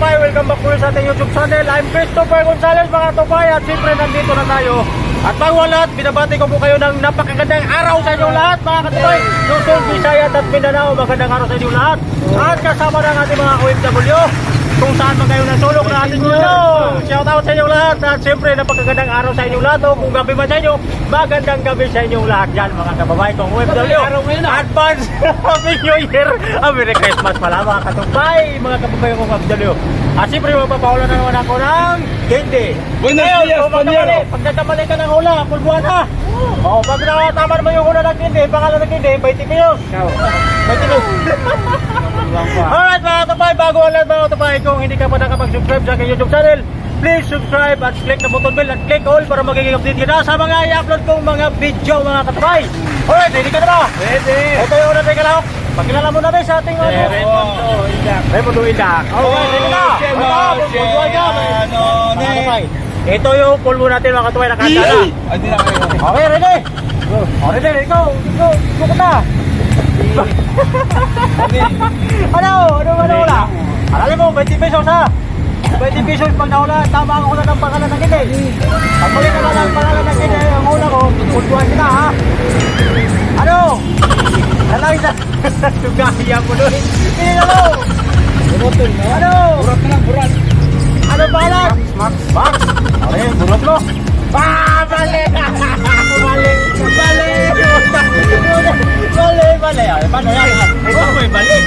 katupay, welcome back po sa ating YouTube channel. I'm Christopher Gonzalez mga katupay. At siyempre nandito na tayo. At bago ang lahat, binabati ko po kayo ng napakagandang araw sa inyong lahat mga katupay. Luzon, Visayas at Mindanao, magandang araw sa inyong lahat. At kasama ng ating mga OFW, kung saan man kayo nasulok na ating mundo. Shout out sa inyong lahat. At siyempre napakagandang araw sa inyong lahat. O kung gabi man sa inyo, magandang gabi sa inyong lahat dyan mga kababae kong OFW. Advance Happy New Year. Merry Christmas pala mga katupay, mga kababae kong OFW. At siyempre magpapahula na naman ako ng candy. Buenos dias, Panyero. Pag natamali ka ng hula, pulbuhan ha. O pag nakataman mo yung hula ng candy, pangalan ng candy, 20 pesos. 20 pesos. Alright mga katupay, bago ang lahat mga katupay, kung hindi ka pa nakapag-subscribe sa aking YouTube channel, please subscribe at click na button bell at click all para magiging update ka na sa mga i-upload kong mga video mga katupay. Alright, ready ka na ba? Ready. Ito yung unang teka lang. Pakilala mo natin sa ating Raymundo Indak. Okay, ready na. Ito yung pulbo natin mga katupay, nakahanda na. Okay, ready. Ready, ikaw ka na. Ano wala? Arali mo, 20 pesos ha. 20 pesos pag naula, tama ako na ng pangalan ng kinde. Pag mali naman ang pangalan ng kinde, ang hula ko, pulbuhan kita ha. Ano? Lalaki na. Tugaya mo doon. Pili na mo. Ano? Burat na lang, burat. Ano pangalan? Max. Okay, burot mo. Balik! Paano yan? May balik.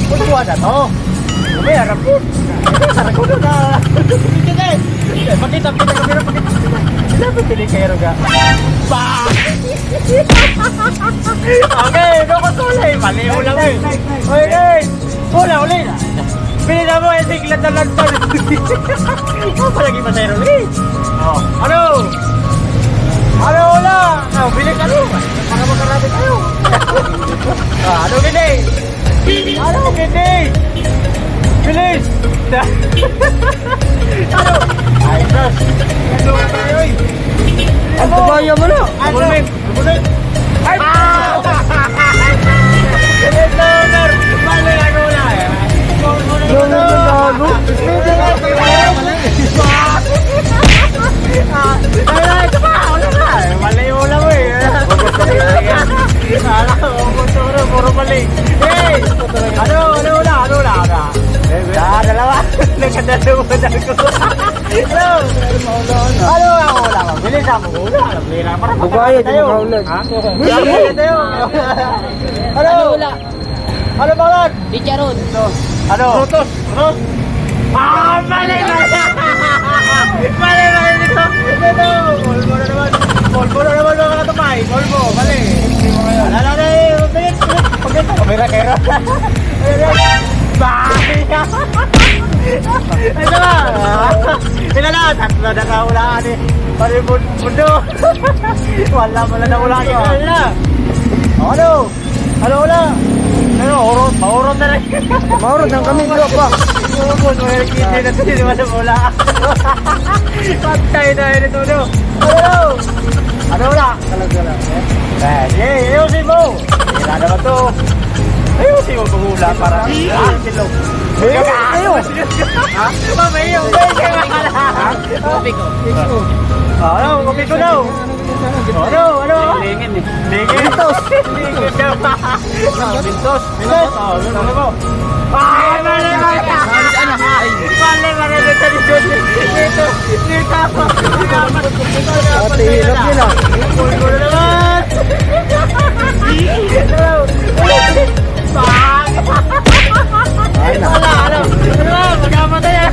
Pulbuhan na to. May harap po. Sarap ko na. Pakita. Dapat hindi kayo ga. Okay, kulay. Mali ulang eh. Okay. Uli na. Pili na mo, siglat na lantan. Palagi pa sa'yo ulit. Ano wala? Bili ka rin. Para makarami tayo. Ano gini? Bilis! Ano? Ay, sus! Ano nga tayo eh? Ang tubaya mo na. Bulmin! Ay! Ito, Mer! Balik ako na eh! Ay, ito pa! Wala na! Mali mo lang eh! Puro mali! Hey! Ano wala? Dalawa! Nagkadalawa ko! Ano wala? Bilis ako! Wala! Bugaya, di mo kaulan. Ano wala? Ano pangalan? Chicharon. Ano? Frutos? Mali dito! Polvo na naman mga katupay! Polvo, mali! Alala na eh! Pagkita, kamera kera! Bahay ka! Ito ba? Ilala! Tatlo na kaulaan eh! Paribundo! Wala na ulaan eh! Ano wala? Maurot na rin! Maurot ng kami, bro pa. Hindi na ito, hindi na wala! Patay na yun ito, ano wala? Kalag-kalag. Ayusin mo! Hila naman to. Ayusin mo pag-hula para silo. Ayaw! Ha? Mamayo! Kopi ko. Ano? Kopi ko daw! Ano? Lingin eh. Bintos! Bintos! Ano mo? Mali! Dito! Ate, hirap nila. Pulbo na naman! Wala! Magkamatay yan!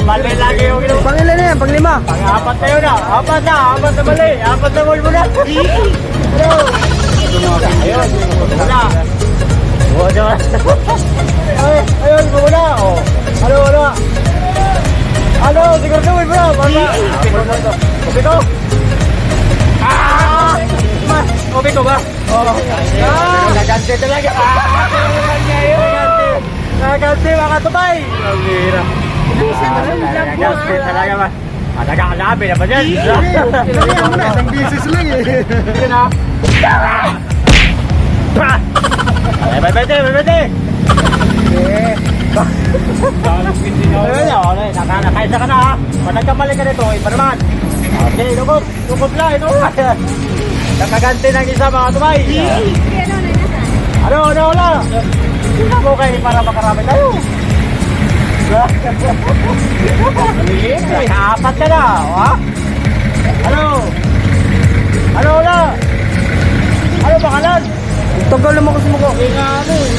Mali lagi yung ino. Pangilan na yan, panglima. Pang-apat na yun Apat na mali. Apat na mulbo na. Ayun. Wala. Ayun, wala. Ano? Siguro na mulbo na. Kopi ko? Kopi ko ba? Nagante talaga. Nagante mga tubay. Ang hira. Nagante talaga ba? Nagkakalabi na ba dyan? Isang bisis lang eh. Sige na. May bete. Nakaisa ka na ha. Pag nagkamali ka nito, iba naman. Okay, lukot lang ito. Nakaganti ng isa mga tumay. Ano, wala. Hindi mo kayo para makarami tayo. Nakaapat ka na, ha? Ano, wala. Ano pangalan? Tagal naman kasi mo ko.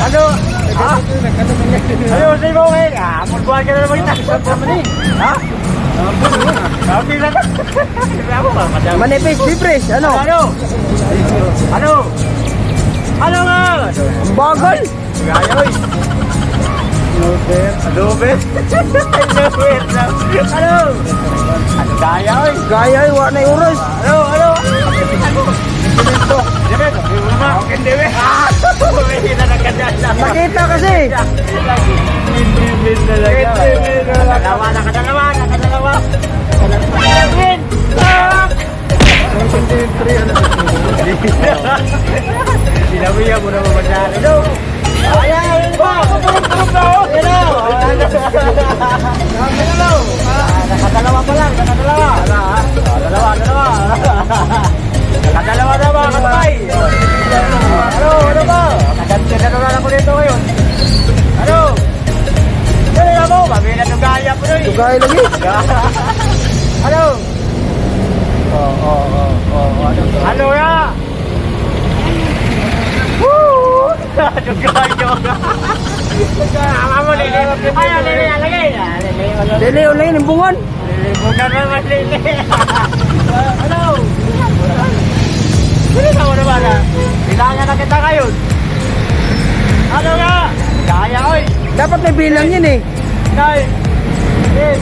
Ano? Ha? Ayun, sige mo eh. Pulbuhan ka na naman kita. Ha? Okay lang. Manipis, bipres. Ano? Ano nga? Ang bagal. Gayoy. Adobe. Ano? Ano gayoy? Gaya, wala na yung oras. Ano? Nakita kasi. Nakadalawa. Sinabihan mo naman masyari. Ayan ba? Tulog na ako. Nakadalawa pa lang. Dalawa. Nakadalawa na ba, katay? Ano ba? Naganti na naman ako dito ngayon. Ano? Ano na mo? Mabilan ng gaya po doon. Gaya lagi. Ano? Ano ya? Woo! Joga. Amo lili. Ayo lili lagi. Dili, ulay, nimbungan. Bukan naman lili. Ano? Sino ka mo naman ha? Bilangan na kita ngayon. Ano nga? Kaya oy. Dapat may bilang yun eh. 9, 8,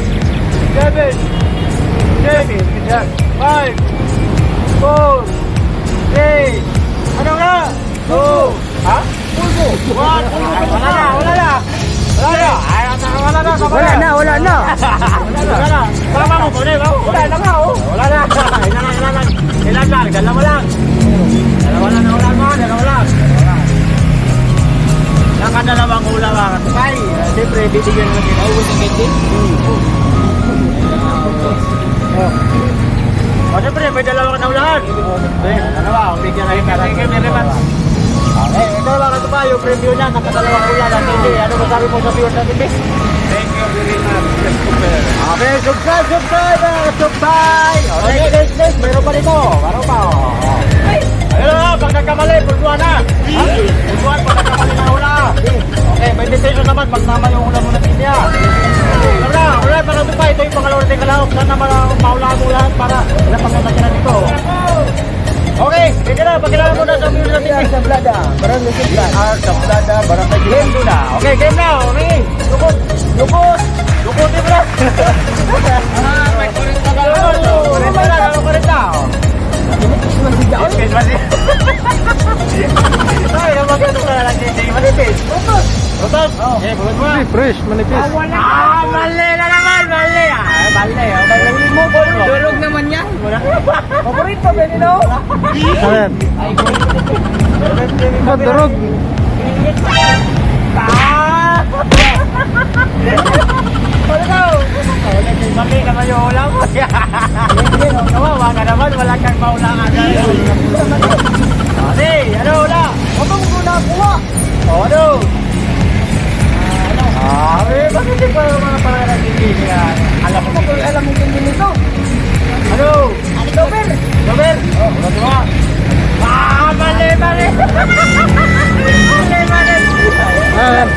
7, 6, 5, 4, 3, ano nga? 2, ha? Pulbo. 1, wala na. Ay, wala na. Wala na. Tama mo, pwede ba? Wala na nga, oh. Wala na. Ilan lang, dalawa lang. Dalawa lang. Nakadalawang hula mga katupay. Siyempre, bibigyan naman kita. Ubus ang kiti. O siyempre, may dalawa ka na hulahan. Dalawa, bigyan na kita. Ito mga katupay, yung preview niya, nakadalawang hula ng kiti. Ano masabi mo sa viewers natin, Bis? Thank you very much. Okay, subscribe mga katupay. Next, meron pa dito. Meron pa, ayun na, pag nagkamali, pulbuhan na. Pulbuhan, pag nagkamali na hula. Okay, may decision naman, magsama yung hula mo na India. Wala, mga tupay, ito yung pangalawa natin kalahok. Sana maula mo lahat para napagkata ka na dito. Okay, sige na, pagkailangan mo na sa video natin. Sablada. Barang na Sablada, barang na game na. Okay, game na, okay. Lukot, di ba? May kulit na gano'n. Ay, magano ka na lang dito. Manipis. Utos. Eh, buhat mo. Fresh, manipis. Mali na naman. Mali. Mali mo. Durog naman yan. Paborito, Benino. Ayan. Madurog. Mali naman yung ulam mo. Kawawa ka naman. Wala kang maulangan. Ano wala? Huwag mo na kuha. Ano? Bakit di pa mga pangalan hindi niya? Alam mo kung nito. Ano? Dober. Ano ba? Mali. Mali.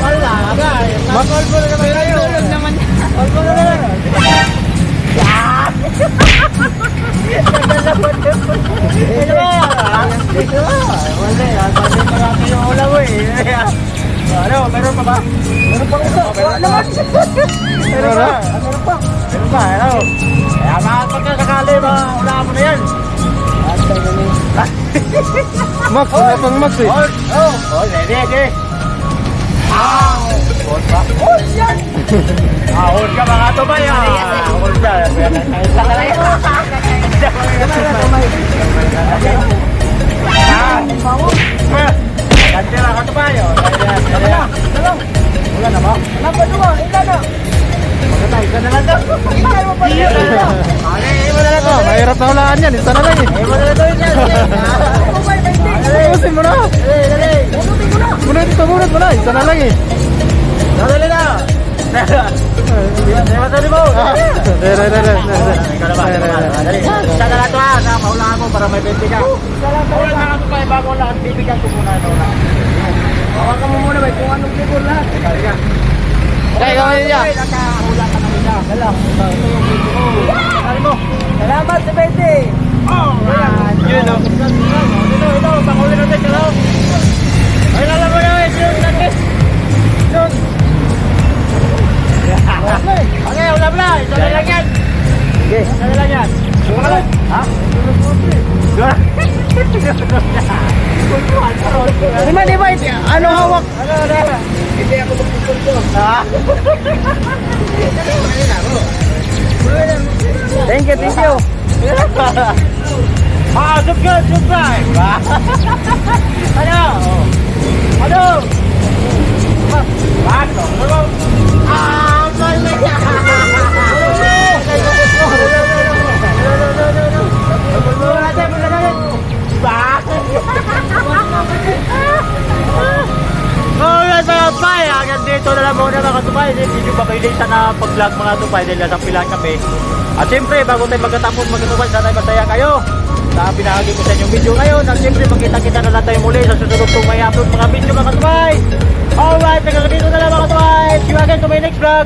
Wala. Makol mo na naman kayo. Durog naman yan. Makol mo na naman. Ano ba? Marami yung ulam mo eh. Ano? Meron pa ba? Meron pang isa. Wala naman. Meron pa? Ano? Kaya pagkasakali, ulam mo na yan. Max, wala pang Max eh. Ready. Oh, yan! Ahon ka mga tubay ah. Ahon ka. Isa na lang. Ganti lang ka tubay. Wala na ba? Napadua, ila na. Magkatay ka na lang daw. Ila mo pa rin. Okay, mo na lang to. Mahirap na hulaan yan. Isa na lang eh. Mo na lang to yan. Tumay, 20. Ayusin mo na. Dali, dali. Unutin ko na. Bunot mo na. Isa na lang eh. Dali na. Saya tadi mo. Dali. Isa na lang to ha. Mahulaan mo para may 20 ka. Wala na ka tubay bago lahat. Bibigyan ko muna ito na. Hawakan mo muna, bay, kung anong flavor lahat. Kaya gawin niya. Nakahula ka na nila. Dala. Ito yung video ko. Dali mo. Salamat sa 20. Yun o. Ito. Pakuli natin. Ito. Ay, lalang mo na. Yun. Natin. Yun. Okay, ulam na. Isa na lang yan. Okay. Isa na lang yan. Ha? Di ba? Ano hawak? Hindi ako magpupunto. Thank you. Subscribe. Ano? Ano? Ano? Dito na lang muna mga tupay. Hindi ba kayo din sana pag-vlog mga tupay dahil nasa pilan kami. At siyempre bago tayo magkatapos mga tupay, sana ay masaya kayo sa binahagi ko sa inyong video ngayon. At siyempre magkita-kita na lang tayo muli sa susunod kong may upload mga video mga tupay. Alright, hanggang dito na lang mga tupay. See you again to my next vlog.